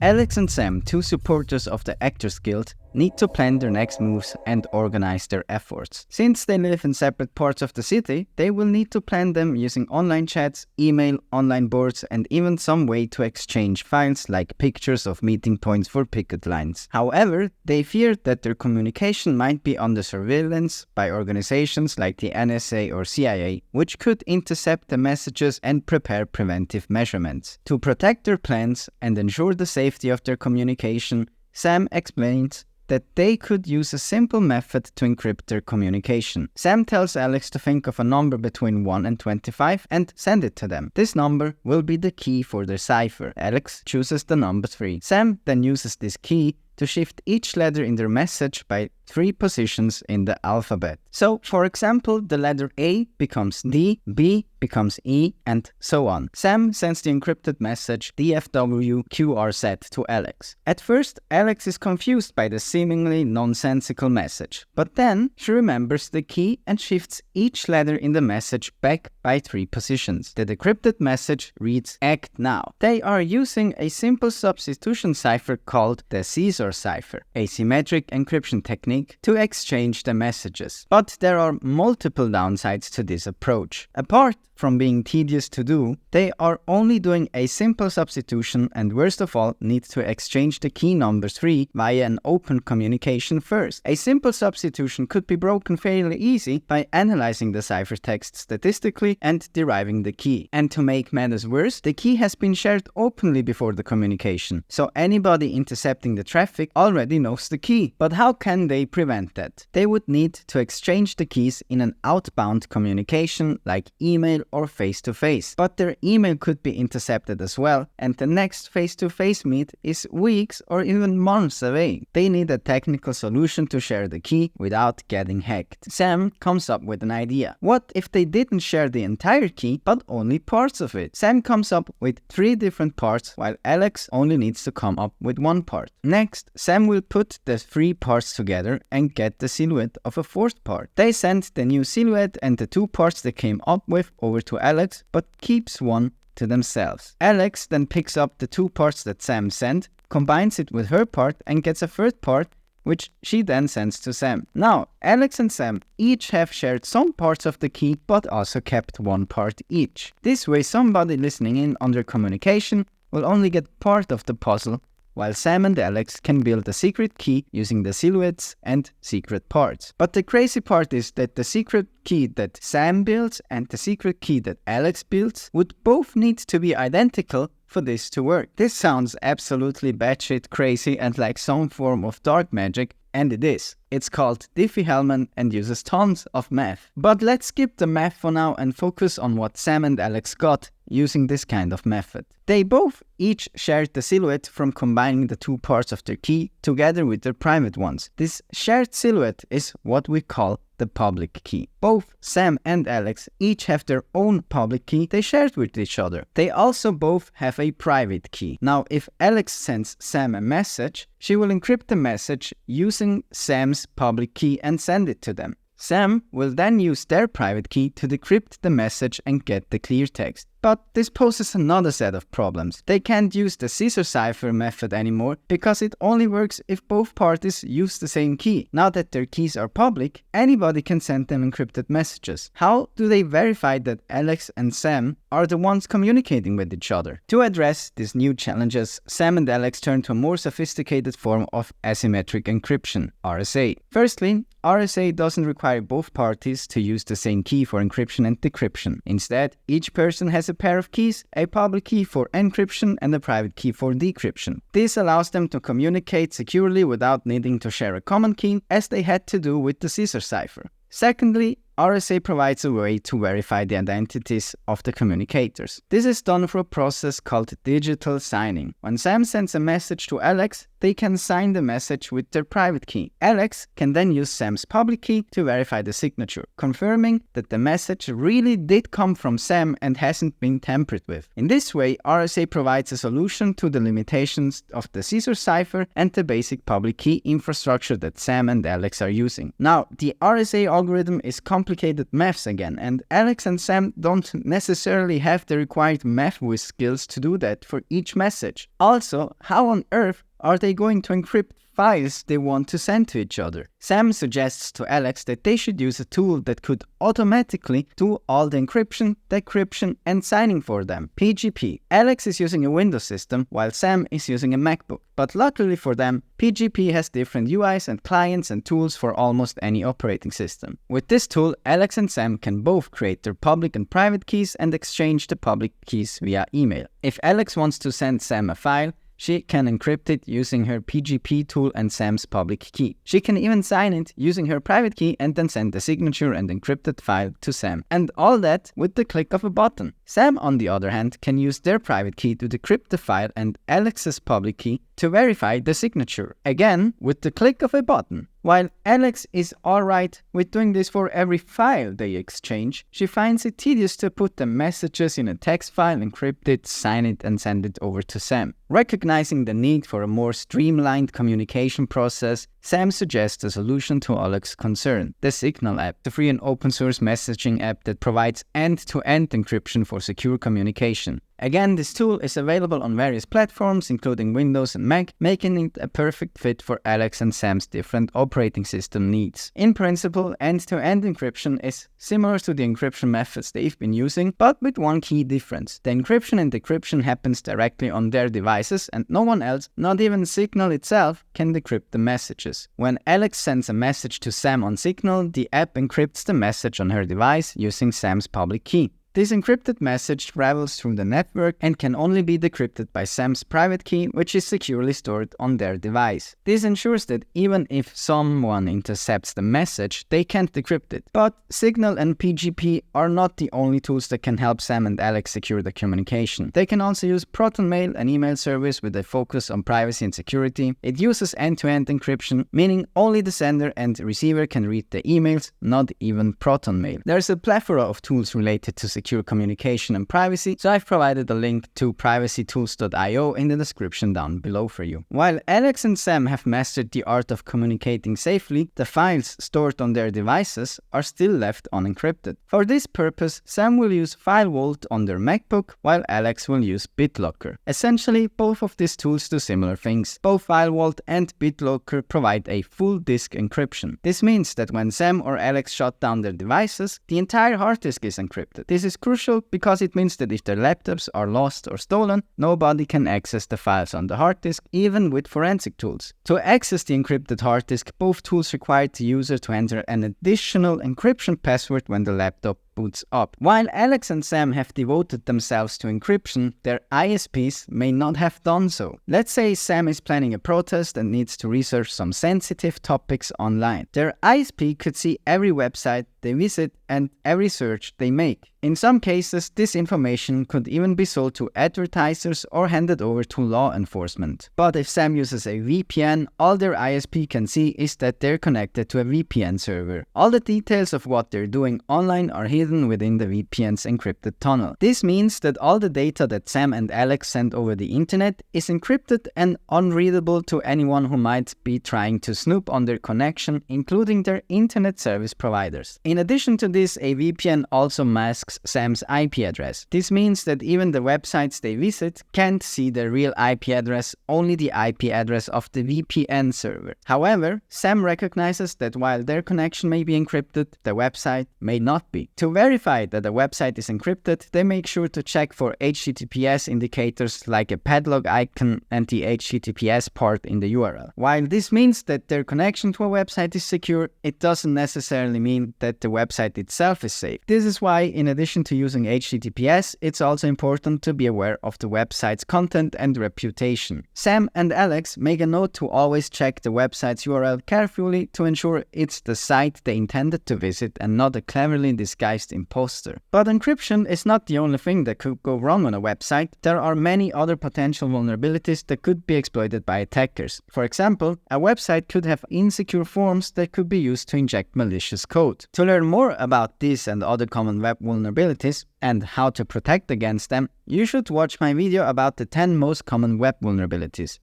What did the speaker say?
Alex and Sam, two supporters of the Actors Guild, need to plan their next moves and organize their efforts. Since they live in separate parts of the city, they will need to plan them using online chats, email, online boards, and even some way to exchange files like pictures of meeting points for picket lines. However, they fear that their communication might be under surveillance by organizations like the NSA or CIA, which could intercept the messages and prepare preventive measurements. To protect their plans and ensure the safety of their communication, Sam explains that they could use a simple method to encrypt their communication. Sam tells Alex to think of a number between 1 and 25 and send it to them. This number will be the key for their cipher. Alex chooses the number 3. Sam then uses this key to shift each letter in their message by 3 positions in the alphabet. So, for example, the letter A becomes D, B becomes E, and so on. Sam sends the encrypted message DFW QRZ to Alex. At first, Alex is confused by the seemingly nonsensical message, but then she remembers the key and shifts each letter in the message back by 3 positions. The decrypted message reads "Act now." They are using a simple substitution cipher called the Caesar Cipher, a symmetric encryption technique to exchange the messages. But there are multiple downsides to this approach. Apart from being tedious to do, they are only doing a simple substitution and worst of all need to exchange the key number 3 via an open communication first. A simple substitution could be broken fairly easy by analyzing the ciphertext statistically and deriving the key. And to make matters worse, the key has been shared openly before the communication, so anybody intercepting the traffic already knows the key. But how can they prevent that? They would need to exchange the keys in an outbound communication like email or face-to-face. But their email could be intercepted as well, and the next face-to-face meet is weeks or even months away. They need a technical solution to share the key without getting hacked. Sam comes up with an idea. What if they didn't share the entire key, but only parts of it? Sam comes up with 3 different parts, while Alex only needs to come up with 1 part. Next, Sam will put the 3 parts together and get the silhouette of a 4th part. They send the new silhouette and the 2 parts they came up with over to Alex, but keeps 1 to themselves. Alex then picks up the 2 parts that Sam sent, combines it with her part and gets a 3rd part, which she then sends to Sam. Now, Alex and Sam each have shared some parts of the key, but also kept 1 part each. This way, somebody listening in on their communication will only get part of the puzzle, while Sam and Alex can build a secret key using the silhouettes and secret parts. But the crazy part is that the secret key that Sam builds and the secret key that Alex builds would both need to be identical for this to work. This sounds absolutely batshit crazy and like some form of dark magic, and it is. It's called Diffie-Hellman and uses tons of math. But let's skip the math for now and focus on what Sam and Alex got using this kind of method. They both each shared the silhouette from combining the 2 parts of their key together with their private ones. This shared silhouette is what we call the public key. Both Sam and Alex each have their own public key they shared with each other. They also both have a private key. Now, if Alex sends Sam a message, she will encrypt the message using Sam's public key and send it to them. Sam will then use their private key to decrypt the message and get the clear text. But this poses another set of problems. They can't use the Caesar Cipher method anymore because it only works if both parties use the same key. Now that their keys are public, anybody can send them encrypted messages. How do they verify that Alex and Sam are the ones communicating with each other? To address these new challenges, Sam and Alex turn to a more sophisticated form of asymmetric encryption, RSA. Firstly, RSA doesn't require both parties to use the same key for encryption and decryption. Instead, each person has a pair of keys, a public key for encryption and a private key for decryption. This allows them to communicate securely without needing to share a common key, as they had to do with the Caesar Cipher. Secondly, RSA provides a way to verify the identities of the communicators. This is done through a process called digital signing. When Sam sends a message to Alex, they can sign the message with their private key. Alex can then use Sam's public key to verify the signature, confirming that the message really did come from Sam and hasn't been tampered with. In this way, RSA provides a solution to the limitations of the Caesar Cipher and the basic public key infrastructure that Sam and Alex are using. Now, the RSA algorithm is complicated complicated maths again, and Alex and Sam don't necessarily have the required math whiz skills to do that for each message. Also, how on earth are they going to encrypt files they want to send to each other? Sam suggests to Alex that they should use a tool that could automatically do all the encryption, decryption, and signing for them, PGP. Alex is using a Windows system, while Sam is using a MacBook. But luckily for them, PGP has different UIs and clients and tools for almost any operating system. With this tool, Alex and Sam can both create their public and private keys and exchange the public keys via email. If Alex wants to send Sam a file, she can encrypt it using her PGP tool and Sam's public key. She can even sign it using her private key and then send the signature and encrypted file to Sam. And all that with the click of a button. Sam, on the other hand, can use their private key to decrypt the file and Alex's public key to verify the signature. Again, with the click of a button. While Alex is alright with doing this for every file they exchange, she finds it tedious to put the messages in a text file, encrypt it, sign it, and send it over to Sam. Recognizing the need for a more streamlined communication process, Sam suggests a solution to Alex's concern, the Signal app, the free and open source messaging app that provides end-to-end encryption for secure communication. Again, this tool is available on various platforms, including Windows and Mac, making it a perfect fit for Alex and Sam's different operating system needs. In principle, end-to-end encryption is similar to the encryption methods they've been using, but with one key difference. The encryption and decryption happens directly on their devices, and no one else, not even Signal itself, can decrypt the messages. When Alex sends a message to Sam on Signal, the app encrypts the message on her device using Sam's public key. This encrypted message travels through the network and can only be decrypted by Sam's private key, which is securely stored on their device. This ensures that even if someone intercepts the message, they can't decrypt it. But Signal and PGP are not the only tools that can help Sam and Alex secure the communication. They can also use ProtonMail, an email service with a focus on privacy and security. It uses end-to-end encryption, meaning only the sender and receiver can read the emails, not even ProtonMail. There's a plethora of tools related to secure communication and privacy, so I've provided a link to privacytools.io in the description down below for you. While Alex and Sam have mastered the art of communicating safely, the files stored on their devices are still left unencrypted. For this purpose, Sam will use FileVault on their MacBook, while Alex will use BitLocker. Essentially, both of these tools do similar things. Both FileVault and BitLocker provide a full disk encryption. This means that when Sam or Alex shut down their devices, the entire hard disk is encrypted. This is crucial because it means that if their laptops are lost or stolen, nobody can access the files on the hard disk, even with forensic tools. To access the encrypted hard disk, both tools require the user to enter an additional encryption password when the laptop boots up. While Alex and Sam have devoted themselves to encryption, their ISPs may not have done so. Let's say Sam is planning a protest and needs to research some sensitive topics online. Their ISP could see every website they visit and every search they make. In some cases, this information could even be sold to advertisers or handed over to law enforcement. But if Sam uses a VPN, all their ISP can see is that they're connected to a VPN server. All the details of what they're doing online are hidden within the VPN's encrypted tunnel. This means that all the data that Sam and Alex send over the internet is encrypted and unreadable to anyone who might be trying to snoop on their connection, including their internet service providers. In addition to this, a VPN also masks Sam's IP address. This means that even the websites they visit can't see the real IP address, only the IP address of the VPN server. However, Sam recognizes that while their connection may be encrypted, the website may not be. To verify that a website is encrypted, they make sure to check for HTTPS indicators like a padlock icon and the HTTPS part in the URL. While this means that their connection to a website is secure, it doesn't necessarily mean that the website itself is safe. This is why, in addition to using HTTPS, it's also important to be aware of the website's content and reputation. Sam and Alex make a note to always check the website's URL carefully to ensure it's the site they intended to visit and not a cleverly disguised imposter. But encryption is not the only thing that could go wrong on a website. There are many other potential vulnerabilities that could be exploited by attackers. For example, a website could have insecure forms that could be used to inject malicious code. To learn more about this and other common web vulnerabilities and how to protect against them, you should watch my video about the 10 most common web vulnerabilities.